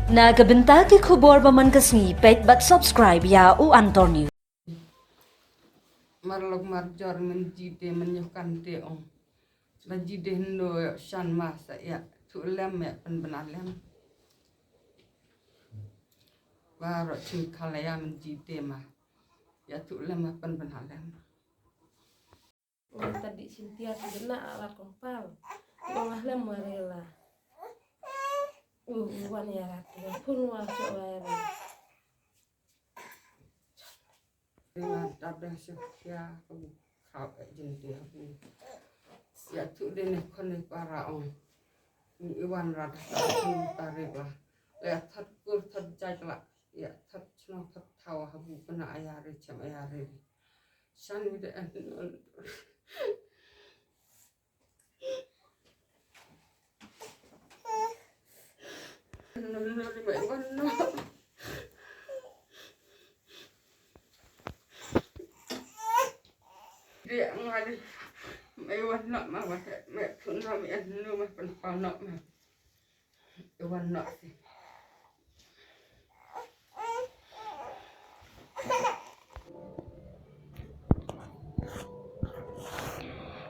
Nagabentagi kubor baman kasngipet bat subscribe ya u Anton News. Marlok marjor menjide menyukan deong. Menjide no shan masa ya tu lem ya pen benalem. Baru cing kalaya menjide mah. Ya tu lem pen benalem. Tadi Cynthia sebenarnya alat kompal. Bawah lem marela. Wan ya ratu. Pun wasok lari. Dengan tabdah sekia aku kau jende aku. Ya tu dene kone para ong. Iwan rada tak tarik lah. Ya thật kur thật jai lah. Ya thật senang thật tahu aku kena ayari jam ayari. San udah dia ngali mai wana ma wa me tuna me anu ma pen pana ma wana si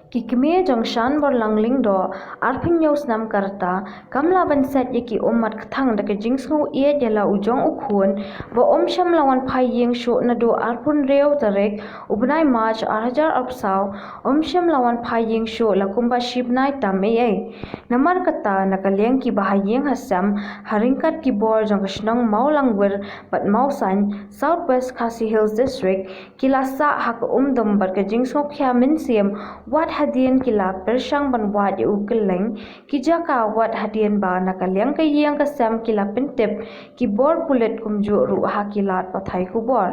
Kikme Jongshan bor langling do arpin yaus nam karta kamla ban set yaki omat kthang da ke jingsngu ie jela ujong ukhun bo om sham lawan phai yeng sho na do arpun reu tarek ubnai march 2000 om sham lawan phai yeng sho la kumba shibnai tame ai namar kata nakaliang ki bahai yeng hasam haringkat ki bor jongshnong maulangwer bat mausan southwest khasi hills district kilasa hak dom bat ke jingsngu khya min siem wat hadian kila persang ban wat yu keleng kijaka wat hadian ba nakaliang ka yang ka sam kila pentep ki bor bullet kumju ru hakilat pathai kubor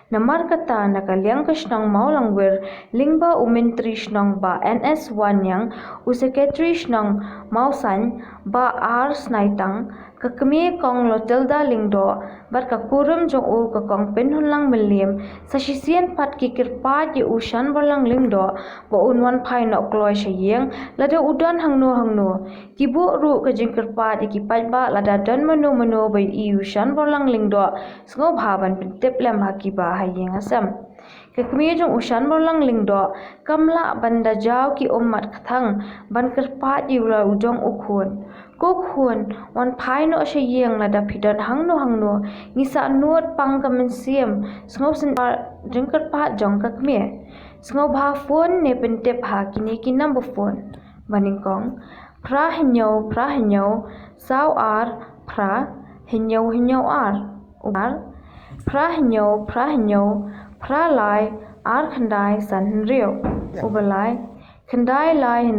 namar kata nakaliang ka shnang maulangwer lingba umentri shnang ba NS1 yang u secretary shnang mausan ba R snaitang kakme kong lotelda lingdo bar ka kurum jong u ka kong penhunlang melim sa shisien pat ki kirpat ye ushan borlang lingdo ba unwan phai no kloi shayeng lada udan hangno kibu ru ka jingkirpat ki patba lada dan manu bai i ushan borlang lingdo sngo bhaban pentep lem hakiba hayeng asam kakme jong ushan borlang lingdo kamla banda jaw ki ummat khathang ban kirpat yura ujong ukhun Kukhun wan phai no shayeng lada phidan hangno ngisa nuot pang kamen siem sngo sen jingkar pa jong kakme sngo bha phone ne pentep ha kini ki number phone baningkong pra hinyo saw ar pra hinyo ar pra hinyo pra lai ar khandai san rio ubalai khandai lai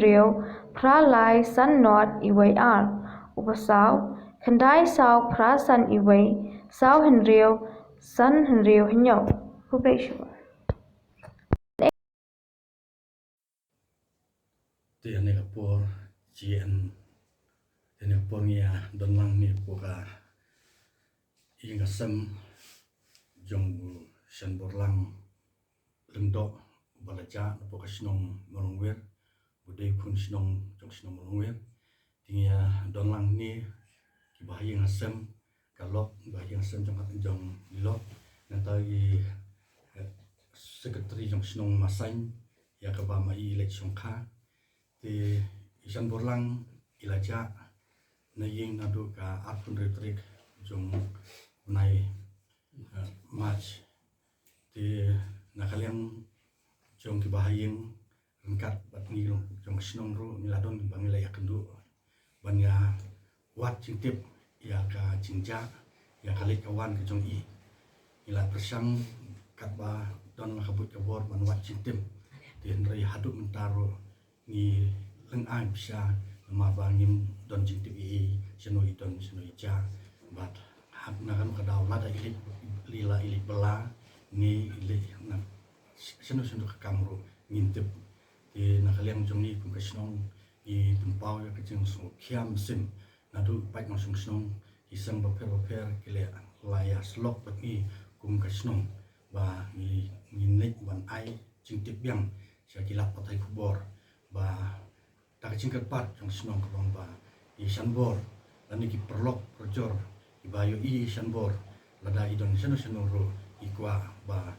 rio pra lai san not iwai ar ubasaw khandai saw pra san iwai saw rio san rio hinyo ubeshu Tiene kapor cien tiene kapor ngia don lang ni poka inga sem jong shen borlang lengdo balaja poka snong molongwer budai kun snong jong snong molongwer tingia don lang ni ki bahaya ngasem kalok bahaya ngasem jong lilok nanti sekretari jong snong masang ya kabama i election ka di isan borlang ilaja na yeng nadu ka arpun retrik jong nai march di nakaliang jong ki bahayeng rengkat bat ni jong snong ru miladon bangila ya kendu banya wat cintip ya ka cinja ya kalik kawan ke jong i ila persang kat ba don kabut kabor ban wat cintip di hendrai haduk mentaro ni leng ai bisa ma bangim don cintip i senoi don senoi ja bat hak nakan kadau lada ilik lila ilik bela ni ilik na senu ka kamru ngintip di nakaliang jong ni kum kasnong i tumpau ya kecing so kiam sim nadu pai ngong snong isang baper kile laya slok pat ni kum kasnong ba ni nek ban ai cintip yang syakilap patai kubor ba tak cingkat pat jong snong kabang ba i sanbor lani ki perlok projor ibayo i shanbor lada idon seno ro ikwa ba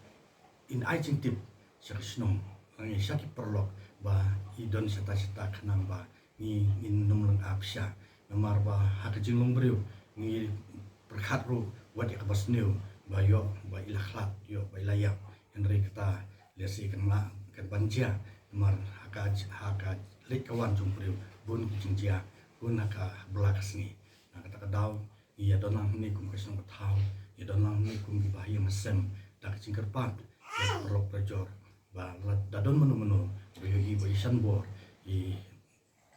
in ai ching tip sakisnong ngi saki perlok ba idon seta khnang ba ni in numlang apsha namar ba hakajing longbriu ni perkhat ru wat ikabas new ba yo ba ilakhlat yo ba ilayak henry kata lesi kenla kan banja namar haka lekawan jumpriu bun kijingjia bun haka belakasni na kata kadau iya donang ni kum kasong thau iya donang ni kum bahaya masem tak cingkerpat ya perlok prajor ba dadon menu boyo i boy sanbor i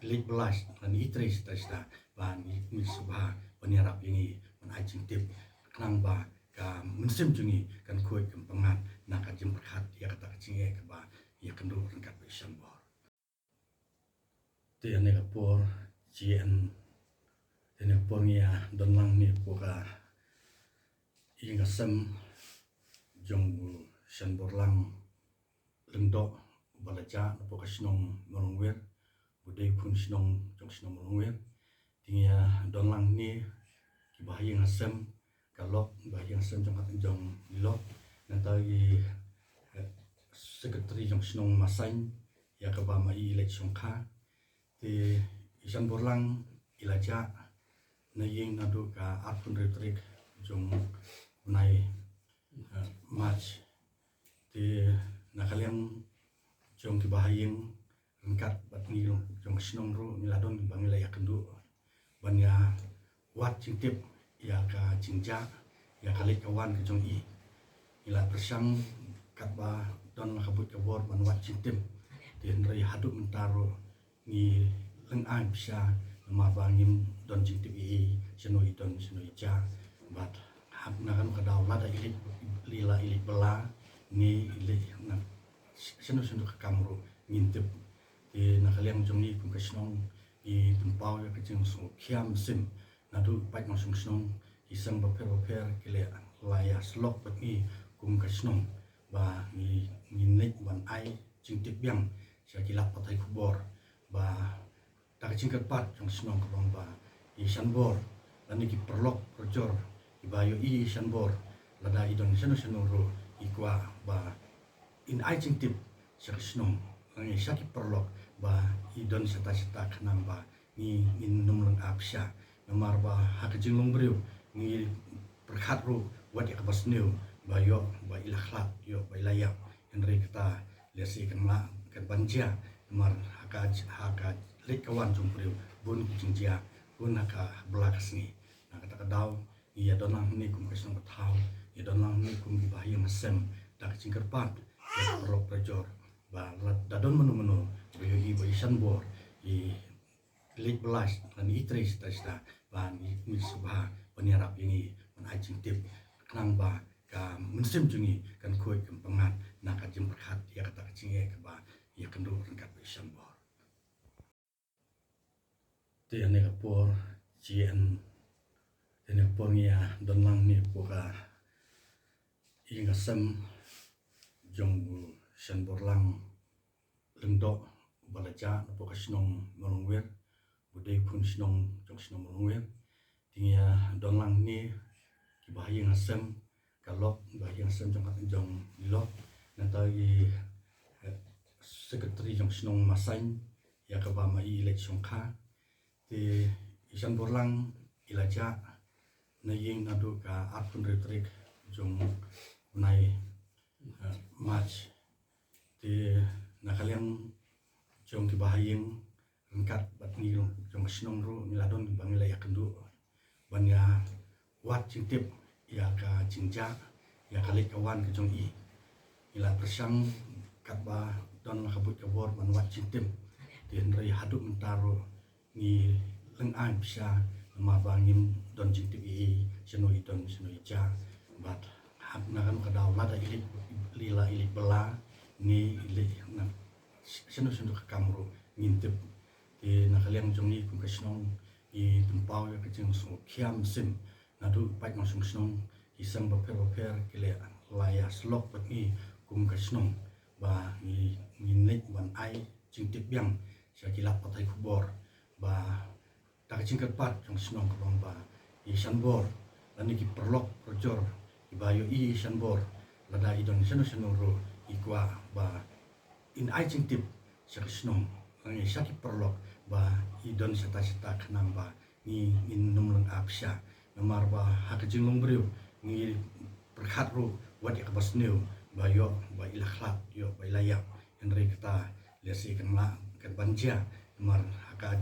lek belas dan itris tasta ba ni subha peniarap ini man ajing tip kenang ba ka mensim jungi kan kuat kempangan nak kajem perhat ya kata cinge ke ba ya kendu rengkat boy sanbor te ane kapor cien tene porngia donlang ni poka inga sem jong sanborlang lengdo balaja poka sinong molongwer budai kun sinong jong sinong molongwer tingia donlang ni bahaya ngasem kalok bahaya ngasem jong lilok nanti sekretari jong sinong masain ya kaba mai election kha ti isan borlang ilaja na ying nadu ka arpun retrik jong unai match ti nakaliang jong ki bahayeng rengkat bat ni jong sinong ru miladon bangila ya kendu banya wat cingtip ya ka jingja ya kali kawan ke jong i ila persang kat ba don kabut kabor ban wat cingtip ti ndrai haduk mentaro ni lengai bisa nama bangim don cingtip i senoi don senoi ja bat hak nakan kadau lada ilik lila ilik bela ni ilik na seno ke kamro ngintip di nakaliang jong ni kum kasnong i tumpau ya kecing so kiam sim nadu pai masung snong isang baper kile laya slok bat ni kum kasnong ba ni nek ban ai cingtip yang sakilap patai kubor ba tak cingkat pat jong snong kabang ba i sanbor lani ki perlok projor ibayo i sanbor lada idon seno ro ikwa ba in ai cingtip sakisnong ngi saki perlok ba idon seta khnang ba ni in numlang apsha namar ba hakajing longbriu ni perkhat ru wat ikabas new ba yo ba ilakhlat yo ba ilayak henry kata lesi kenla kan banja namar haka lekawan jumpriu bun kijingjia bun haka belakasni na kata kadau iya donang ni kum kasong thau iya donang ni kum bahaya masem tak cingkerpat ya perlok prajor ba dadon menu boyo i boy sanbor i lek belas dan itris tasta ba ni subha peniarap ini man ajing tip kenang ba ka mensim jungi kan kuat kempangan nak kajem perhat ya kata cinge ke ba ya kendu rengkat boy sanbor te ane kapor cien tene porngia donlang ni poka inga sem jong sanborlang lengdo balaja poka sinong molongwer budai kun sinong jong sinong molongwer tingia donlang ni ki bahaya ngasem kalok bahaya ngasem jong lilok nanti sekretari jong sinong masain ya kaba mai election kha ti isan borlang ilaja na ying nadu ka arpun retrik jong unai match ti nakaliang jong ki bahayeng rengkat bat ni jong sinong ru miladon bangila ya kendu banya wat cingtip ya ka jingja ya kali kawan ke jong i ila persang kat ba don kabut kabor ban wat cingtip ti ndrai haduk mentaro ni lengai bisa nama bangim don cingtip i senoi don senoi ja bat hak nakan kadau lada ilik lila ilik bela ni ilik na seno ke kamro ngintip di nakaliang jong ni kum kasnong i tumpau ya kecing so kiam sim nadu pai masung snong isang baper kile laya slok bat ni kum kasnong ba ni nek ban ai cingtip yang sakilap patai kubor ba hak cingkat pat jong senong kebang ba isan bor dan iki perlok perjor ibayo isan bor lada idon seno ro ikwa ba in ai cing tip sak senong ngi saki perlok ba idon seta kenang ba ni numleng apsya namar ba hak jinglong brio ngi perkhat ro wat ya bas new ba yo ba ilakhlat yo ba ilayak henry kata lesi kenla kan banja namar haka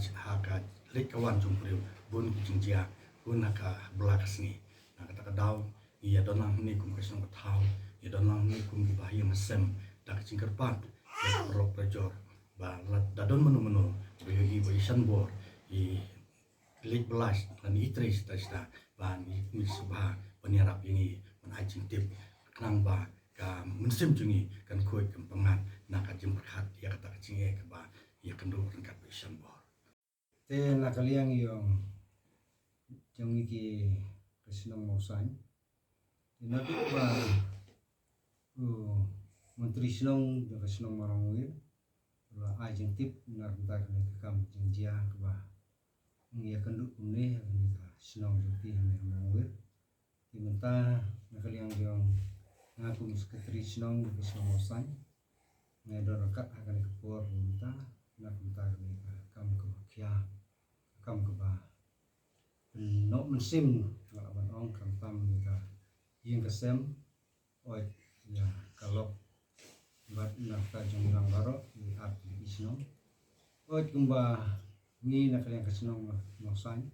lek kawan jong brio bun jingjia bun haka belakas ni na kata kadau iya donang ni kum kesong betau iya donang ni kum bahaya masem dak cingker pat ya perlok prejor ba dadon menu bayo i isan bor i lek belas dan itris tasta ba ni subha peniarap ini menajing tip kenang ba ka mensim jungi kan kuat kempengan nak jem berkat ya kata cinge ke ba ya kendo rengkat isan bor te nakaliang yung jong iki kesenong mausan nabi ba menteri senong jong kesenong marangwir ba ajeng tip narta kene kam jingjia ba ngia kenduk ne ni ka senong juti ne marangwir timenta nakaliang yung ngaku sekretari senong kesenong mausan ngedor rekat akan kepor minta nak minta kene kam ke kia kam ke ba no mensim lawan ong kam tam minta yang kesem oi ya kalau bat nak jong lang baro di art di isno oi kumba ni nak yang kesnong nosan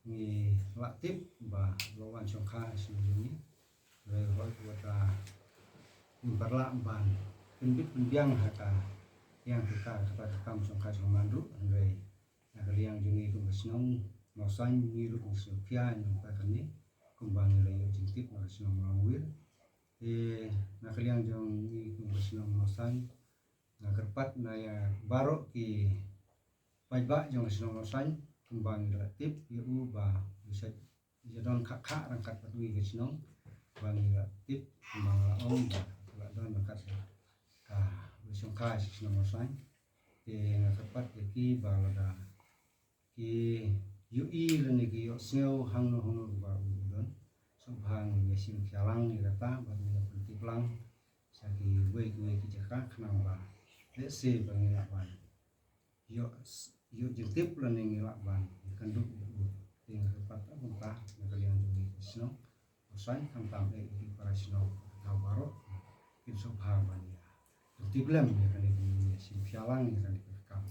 ni latip ba lawan songkha sini re hoi wata imparla ban pinbit pinbiang haka yang kita kata kam songkha somandu re nak yang jungi kum kesnong nosan ni ru sopia yang takani kumbang le jintip nak senong mangwir nak liang jong ni kum senong nosan nak kerpat na ya baro ki pajba jong senong nosan kumbang relatif ya ba bisa jadon kakak rangkat patui ke senong bang relatif kumbang laong ba don makat ka besong ka senong nosan nak kerpat ki ba lada ki UI leni ki yo sneu hang no ba udon subhang yesim kyalang ni kata baru ya penting lang sagi we ki jaka kenang ba lese bangin ban yo jentip leni ngilak ban kanduk yo ting repat apa nakalian jungi sno usan tam ki para sno tau baro kin subhang ban ya jentip lem ya kan yesim kyalang ni kan kam